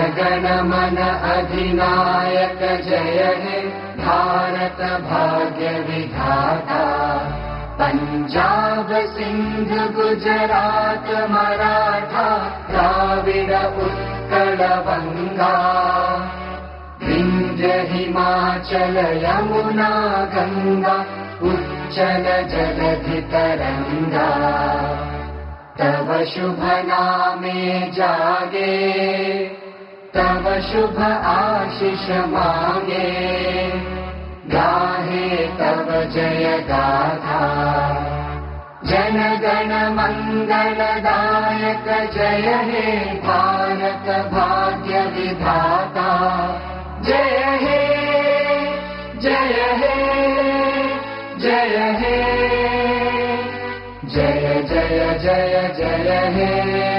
गण मन अधिनायक जय हे भारत भाग्य विधाता। पंजाब सिंध गुजरात मराठा द्राविड उत्कल बंगा। विंध्य हिमाचल यमुना गंगा उच्चल जलधि तरंगा। तव शुभ नामे जागे तव शुभ आशीष मांगे। गाहे तव जय गाथा जन गण मंगलदायक जय हे भारत भाग्य विधाता। जय हे जय हे जय हे जय जय जय जय हे।